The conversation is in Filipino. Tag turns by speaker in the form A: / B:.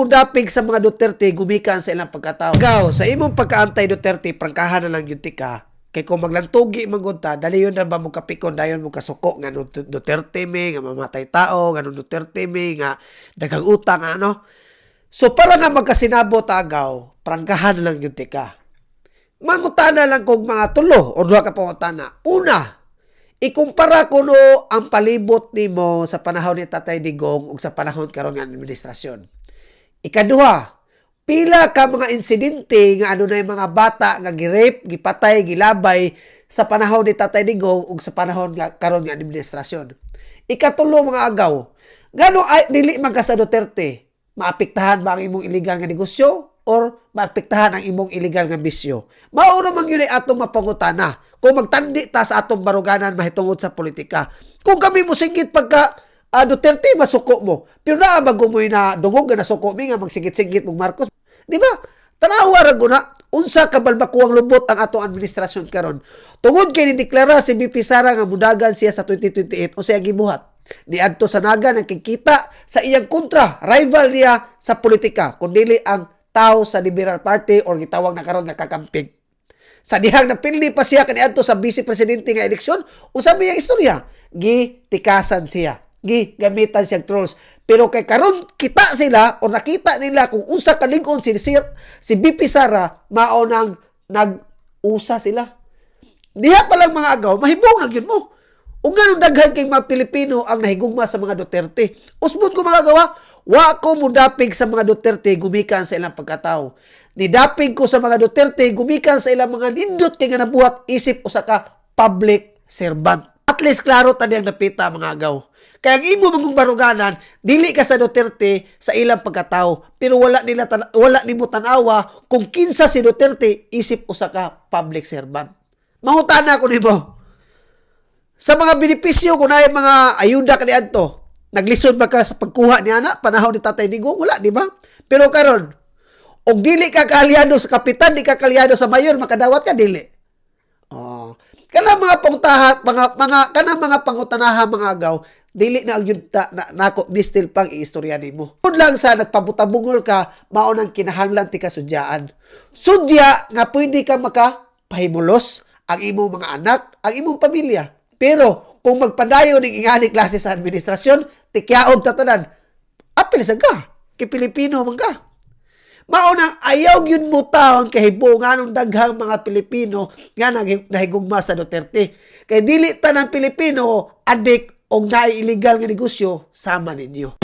A: mudapig sa mga Duterte gumikan sa ilang pagkatao. Ikaw, sa imong pagka-antay Duterte, prangkahan na lang yun tika. Kay kung maglantugi mangunta, dali yun na ba mong kapikon, dayon mong kasuko, nga no Duterte me, nga mamatay tao, nga no Duterte me, nga dagang utang, ano. So, para nga magkasinabot agaw, prangkahan na lang yun tika. Mangutana lang kung mga tulo, o duha ka pangutana. Una, ikumpara ko no ang palibot nimo sa panahon ni Tatay Digong ug sa panahon karon nga administrasyon. Ikaduha, pila ka mga insidente nga adunay mga bata nga gi-rape, gipatay, gilabay sa panahon ni Tatay Digong ug sa panahon nga karon nga administrasyon. Ikatulo mga agaw, ngano ay dili man ka sa Duterte, maapektahan ba ang imong illegal nga negosyo or maapektahan ang imong illegal nga bisyo? Mao ra man gyud atong mapangutana. Kung magtandi ta sa atong baruganan mahitungod sa politika. Kung kami mo singit pagka Duterte, masuko mo. Pero naa magumoy na dungog na nasuko mi nga magsingit-singit mong Marcos. Di ba? Tanawa ra guna. Unsa ka balbakuang lubot ang atong administrasyon karon. Tungod kay ni-deklara si BP Sara nga mudagan siya sa 2028 o siya gibuhat. Niadto sa naga nang kikita sa iyang kontra, rival niya sa politika, kundi ang tao sa Liberal Party or gitawag na karon nga kakamping. Sa dihang napili pa siya kaniadto sa vice presidente nga eleksyon, usabi ang istorya, gitikasan siya, gigamitan siyang trolls. Pero kay karon kita sila o nakita nila kung unsa kalig-on si BP Sara, mao nang nag-usa sila. Diha pa lang mga agaw, mahibong lang yun mo. Ug ganun daghan kay mga Pilipino ang nahigugma sa mga Duterte. Usbon ko mga gawa, wa ko mudapig sa mga Duterte gumikan sa ilang pagkatao. Nidapig ko sa mga Duterte gumikan sa ilang mga nindot kay nga nabuhat isip usa ka public servant. At least klaro tani ang napita mga agaw. Kaya ang imo mong baruganan, dili ka sa Duterte sa ilang pagkatao, pero wala nimo tanawa kung kinsa si Duterte isip usa ka public servant. Mangutana ko nimo. Sa mga benepisyo kung ay mga ayuda kaniadto, naglisod ba ka sa pagkuha niya na panahon ni Tatay Digong? Wala, di ba? Pero karon, og dili ka kaalyado sa kapitan, di ka kaalyado sa mayor, makadawat ka dili. Kanang mga pangutanaha mga agaw, dili na gyud nako mistil pang iistorya nimo. Kun lang sa nagpabutabungol ka, mao nang kinahanglan ti kasudyaan. Sudya nga pwede ka makapahimulos ang imong mga anak, ang imong pamilya. Pero kung magpadayon ning ingani klase sa administrasyon, tikyaog tatanan, apil sa ka, kay Pilipino man ka. Mao nang ayaw yun mo taon kahibungan ng daghang mga Pilipino nga nahigugma sa Duterte. Kay dili tanan Pilipino adik og naay illegal nga negosyo sama ninyo.